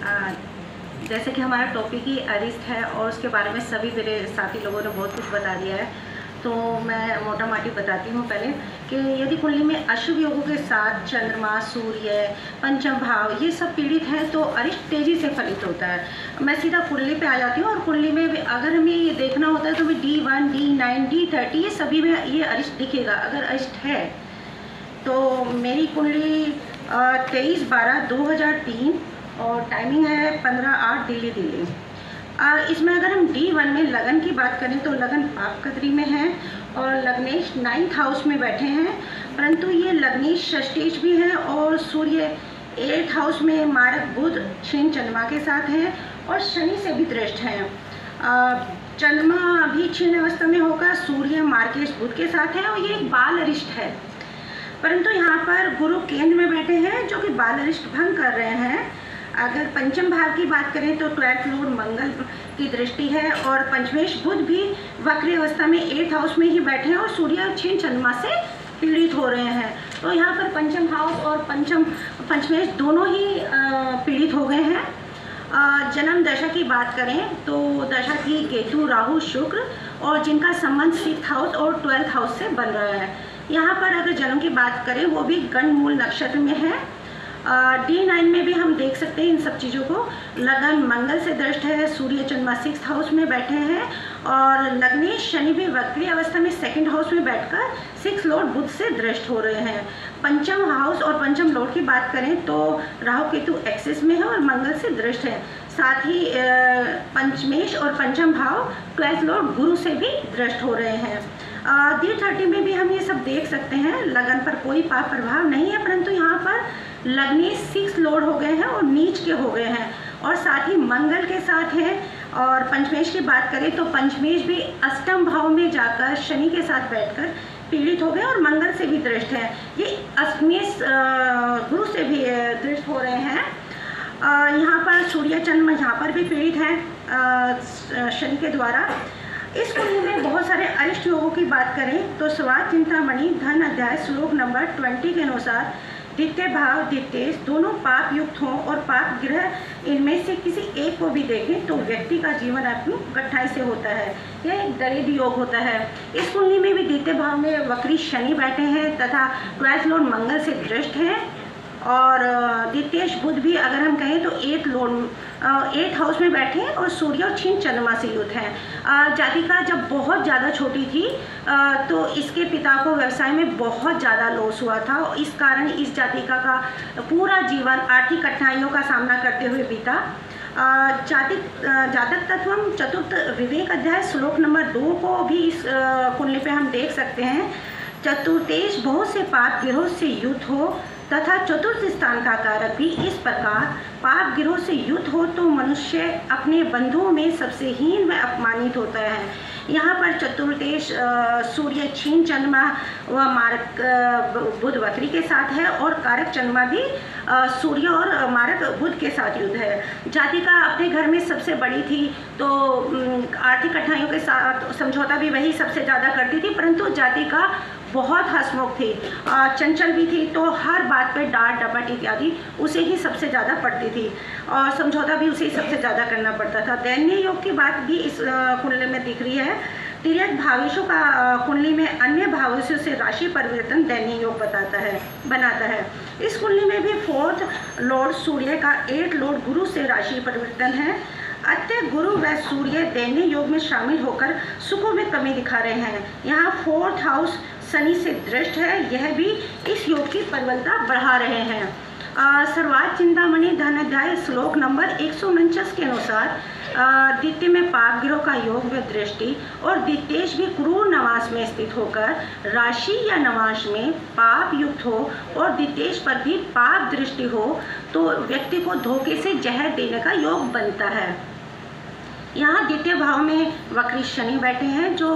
आ, जैसे कि हमारा टॉपिक ही अरिष्ट है और उसके बारे में सभी मेरे साथी लोगों ने बहुत कुछ बता दिया है, तो मैं मोटा माटी बताती हूँ पहले कि यदि कुंडली में अशुभ योगों के साथ चंद्रमा, सूर्य, पंचम भाव ये सब पीड़ित हैं तो अरिष्ट तेजी से फलित होता है। मैं सीधा कुंडली पे आ जाती हूँ और कुंडली में अगर हमें ये देखना होता है तो भी D1, D9, D30 ये सभी में ये अरिष्ट दिखेगा अगर अरिष्ट है। तो मेरी कुंडली 23/12/2003 और टाइमिंग है 15/8 दिल्ली। इसमें अगर हम D1 में लगन की बात करें तो लगन पापकद्री में है और लग्नेश 9th हाउस में बैठे हैं, परंतु ये लग्नेश षष्ठेश भी है और सूर्य 8th हाउस में मारक बुध क्षीण चंद्रमा के साथ हैं और शनि से भी दृष्ट हैं। चंद्रमा अभी क्षीण अवस्था में होगा, सूर्य मार्केश बुध के साथ है और ये एक बाल अरिष्ट है, परंतु यहाँ पर गुरु केंद्र में बैठे हैं जो कि बाल अरिष्ट भंग कर रहे हैं। अगर पंचम भाव की बात करें तो 12th लॉर्ड मंगल की दृष्टि है और पंचमेश बुध भी वक्री अवस्था में 8th हाउस में ही बैठे हैं और सूर्य क्षीण चंद्रमा से पीड़ित हो रहे हैं। तो यहाँ पर पंचम हाउस और पंचमेश दोनों ही पीड़ित हो गए हैं। जन्म दशा की बात करें तो दशा की केतु, राहु, शुक्र और जिनका संबंध 6th हाउस और 12th हाउस से बन रहा है। यहाँ पर अगर जन्म की बात करें वो भी गण मूल नक्षत्र में है। D9 में भी हम देख सकते हैं इन सब चीज़ों को। लगन मंगल से दृष्ट है, सूर्य चंद्रमा 6th हाउस में बैठे हैं और लग्नेश शनि भी वक्री अवस्था में 2nd हाउस में बैठकर 6th लॉर्ड बुध से दृष्ट हो रहे हैं। पंचम हाउस और पंचम लॉर्ड की बात करें तो राहु केतु एक्सिस में है और मंगल से दृष्ट है। साथ ही पंचमेश और पंचम भाव 12th लॉर्ड गुरु से भी दृष्ट हो रहे हैं। D30 में भी हम ये सब देख सकते हैं। लगन पर कोई पाप प्रभाव नहीं है, परंतु यहाँ पर लग्नेश 6 लॉर्ड हो गए हैं और नीच के हो गए हैं और साथ ही मंगल के साथ है। और पंचमेश की बात करें तो पंचमेश भी अष्टम भाव में जाकर शनि के साथ बैठकर पीड़ित हो गए और मंगल से भी दृष्ट है। ये अष्टमेश गुरु से भी दृष्ट हो रहे हैं। यहाँ पर सूर्य चंद्रमा यहाँ पर भी पीड़ित हैं शनि के द्वारा। इस कुंडली में बहुत सारे अरिष्ट योगों की बात करें तो स्वार्थ चिंतामणि धन अध्याय श्लोक नंबर 20 के अनुसार द्वितीय भाव द्वितीय दोनों पाप युक्त हों और पाप ग्रह इनमें से किसी एक को भी देखें तो व्यक्ति का जीवन अपनी कठिनाई से होता है। यह एक दरिद्र योग होता है। इस कुंडली में भी द्वितीय भाव में वक्री शनि बैठे हैं तथा 12th लॉर्ड मंगल से दृष्ट हैं और द्वितीय बुध भी अगर हम कहें तो 8th हाउस में बैठे हैं और सूर्य और क्षीण चंद्रमा से युक्त हैं। जातिका जब बहुत ज़्यादा छोटी थी तो इसके पिता को व्यवसाय में बहुत ज़्यादा लॉस हुआ था और इस कारण इस जातिका का पूरा जीवन आर्थिक कठिनाइयों का सामना करते हुए बीता। जातक तत्वम चतुर्थ विवेक अध्याय श्लोक नंबर 2 को भी इस कुंडली पे हम देख सकते हैं। चतुर्थेश बहुत से पाप गिरोह से युक्त हो तथा चतुर्थ स्थान का कारक भी इस प्रकार पाप गिरोह से युक्त हो तो मनुष्य अपने बंधुओं में सबसे हीन व अपमानित होता है। यहाँ पर चतुर्देश सूर्य क्षीण चंद्रमा व मारक बुध वक्री के साथ है और कारक चंद्रमा भी सूर्य और मारक बुध के साथ युद्ध है। जातिका अपने घर में सबसे बड़ी थी तो आर्थिक कठिनाइयों के साथ समझौता भी वही सबसे ज़्यादा करती थी, परंतु जातिका बहुत हंसमुख थी, चंचल भी थी, तो हर बात पे डांट डपट इत्यादि उसे ही सबसे ज़्यादा पड़ती थी और समझौता भी उसे ही सबसे ज़्यादा करना पड़ता था। दैन्य योग की बात भी इस कुंडली में दिख रही है। तिर्यक भावेशों का कुंडली में अन्य भावेशों से राशि परिवर्तन दैन्य योग बनाता है। इस कुंडली में भी 4th लॉर्ड सूर्य का 8th लॉर्ड गुरु से राशि परिवर्तन है। अतः गुरु व सूर्य दैन्य योग में शामिल होकर सुखों में कमी दिखा रहे हैं। यहाँ 4th हाउस शनि से दृष्ट है, यह भी इस योग की प्रबलता बढ़ा रहे हैं। सर्वार्थ चिंतामणि धन अध्याय श्लोक नंबर 149 के अनुसार द्वितीय में पाप गिरोह का योग व दृष्टि और द्वितीयेश भी क्रूर नवास में स्थित होकर राशि या नवाश में पाप युक्त हो और द्वितीयेश पर भी पाप दृष्टि हो तो व्यक्ति को धोखे से जहर देने का योग बनता है। यहाँ द्वितीय भाव में वक्री शनि बैठे हैं जो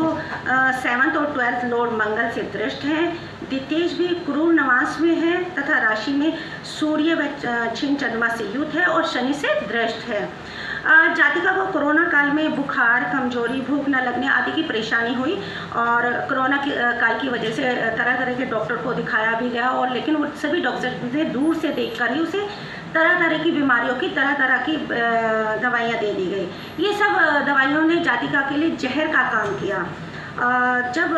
7th और 12th लॉर्ड मंगल से दृष्ट हैं। द्वितीय भी क्रूर नवास में है तथा राशि में सूर्य व क्षीण चंद्रमा से युक्त है और शनि से दृष्ट है। जातिका को कोरोना काल में बुखार, कमजोरी, भूख न लगने आदि की परेशानी हुई और कोरोना काल की वजह से तरह तरह के डॉक्टर को दिखाया भी गया और लेकिन वो सभी डॉक्टर ने दूर से देखकर ही उसे तरह तरह की बीमारियों की तरह तरह की दवाइयाँ दे दी गई। ये सब दवाइयों ने जातिका के लिए जहर का काम किया। जब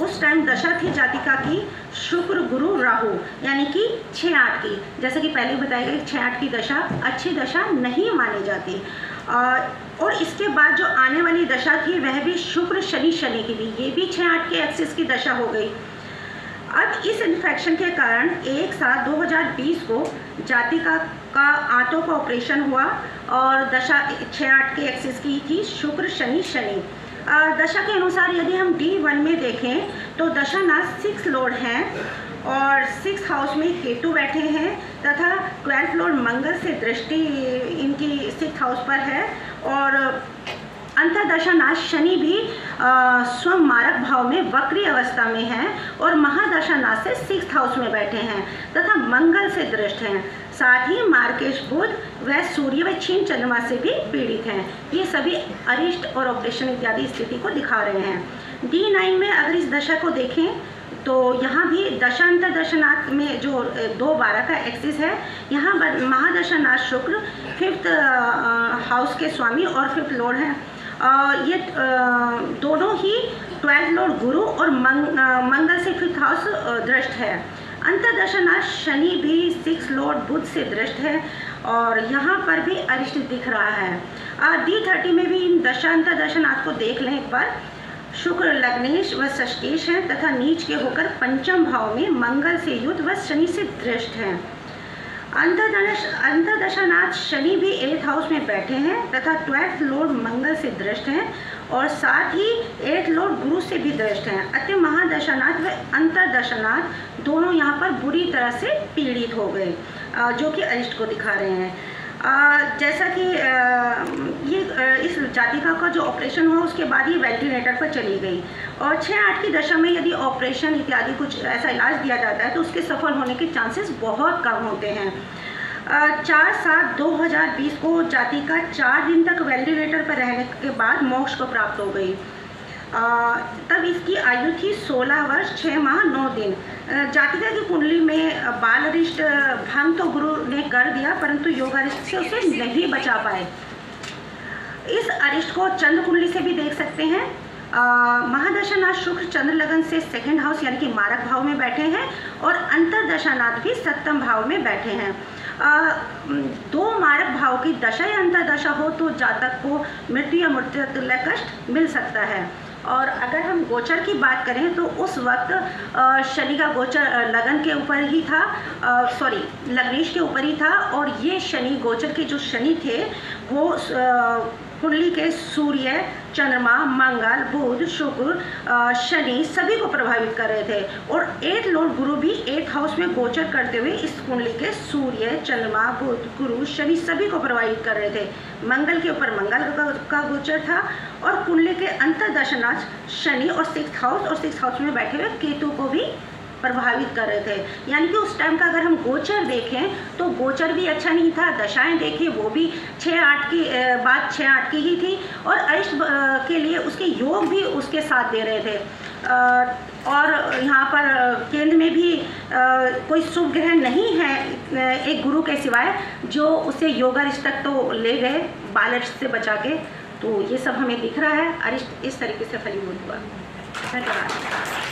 उस टाइम दशा थी जातिका की शुक्र गुरु राहु यानी कि 6-8 की, जैसे कि पहले बताया गया 6-8 की दशा अच्छी दशा नहीं मानी जाती। और इसके बाद जो आने वाली दशा थी वह भी शुक्र शनि की भी, ये भी 6-8 के एक्सिस की दशा हो गई। अब इस इन्फेक्शन के कारण 1/7/2020 को जातिका का आंतों का ऑपरेशन हुआ और दशा 6-8 के एक्सिस की थी शुक्र शनि। दशा के अनुसार यदि हम D1 में देखें तो दशा नाथ 6 लॉर्ड हैं और 6th हाउस में केतु बैठे हैं तथा 12th लॉर्ड मंगल से दृष्टि इनकी 6th हाउस पर है और अंतर्दशा नाथ शनि भी स्वमारक भाव में वक्री अवस्था में हैं और महादशा नाथ से 6th हाउस में बैठे हैं तथा मंगल से दृष्ट हैं। साथ ही मार्केश बुध व सूर्य व क्षीण चंद्रमा से भी पीड़ित हैं। ये सभी अरिष्ट और ऑपरेशन इत्यादि स्थिति को दिखा रहे हैं। D9 में अगर इस दशा को देखें तो यहाँ भी दशा अंतर्दशानाथ में जो 2/12 का एक्सिस है, यहाँ महादशा नाथ शुक्र 5th हाउस के स्वामी और 5th लॉर्ड हैं। ये दोनों ही 12th लॉर्ड गुरु और मंगल से 5th हाउस दृष्ट है। अंतर्दशा नाथ शनि भी 6th लॉर्ड बुध से दृष्ट है और यहाँ पर भी अरिष्ट दिख रहा है। D30 में भी इन दशा अंतर्दशा नाथ को देख लें एक बार। शुक्र लग्नेश व षष्ठेश हैं तथा नीच के होकर 5th भाव में मंगल से युद्ध व शनि से दृष्ट हैं। अंतर्दशा नाथ शनि भी 8th हाउस में बैठे हैं तथा 12th लॉर्ड मंगल से दृष्ट हैं और साथ ही 8th लॉर्ड गुरु से भी दृष्ट हैं। अतः महादशानाथ व अंतर्दशानाथ दोनों यहाँ पर बुरी तरह से पीड़ित हो गए, जो कि अरिष्ट को दिखा रहे हैं। जैसा कि इस जातिका का जो ऑपरेशन हुआ उसके बाद ये वेंटिलेटर पर चली गई और 6-8 की दशा में यदि ऑपरेशन इत्यादि कुछ ऐसा इलाज दिया जाता है तो उसके सफल होने के चांसेस बहुत कम होते हैं। 4/7/2020 को जातिका 4 दिन तक वेंटिलेटर पर रहने के बाद मोक्ष को प्राप्त हो गई। तब इसकी आयु थी 16 वर्ष 6 माह 9 दिन। जातिका की कुंडली में बाल अरिष्ट भंग तो गुरु ने कर दिया परंतु योग अरिष्ट से उसे नहीं बचा पाए। इस अरिष्ट को चंद्र कुंडली से भी देख सकते हैं। महादशानाथ शुक्र चंद्र लगन से 2nd हाउस यानी कि मारक भाव में बैठे हैं और अंतर्दशानाथ भी 7th भाव में बैठे हैं। 2 मारक भाव की दशा या अंतर्दशा हो तो जातक को मृत्यु या मृत्युतुल्य कष्ट मिल सकता है। और अगर हम गोचर की बात करें तो उस वक्त शनि का गोचर लगन के ऊपर ही था, लग्नेश के ऊपर ही था और ये शनि गोचर के जो शनि थे वो कुंडली के सूर्य, चंद्रमा, मंगल, बुध, शुक्र, शनि सभी को प्रभावित कर रहे थे और 8th लॉर्ड गुरु भी 8th हाउस में गोचर करते हुए इस कुंडली के सूर्य, चंद्रमा, बुध, गुरु, शनि सभी को प्रभावित कर रहे थे। मंगल के ऊपर मंगल का गोचर था और कुंडली के अंतर्दशानाथ शनि और 6th हाउस और 6th हाउस में बैठे हुए केतु को भी प्रभावित कर रहे थे। यानी कि उस टाइम का अगर हम गोचर देखें तो गोचर भी अच्छा नहीं था, दशाएं देखें वो भी 6-8 की बात 6-8 की ही थी और अरिष्ट के लिए उसके योग भी उसके साथ दे रहे थे। और यहाँ पर केंद्र में भी कोई शुभ ग्रह नहीं है एक गुरु के सिवाय जो उसे योग अरिष्ट तक तो ले गए बाल अरिष्ट से बचा के। तो ये सब हमें दिख रहा है, अरिष्ट इस तरीके से फलीभूत हुआ। धन्यवाद।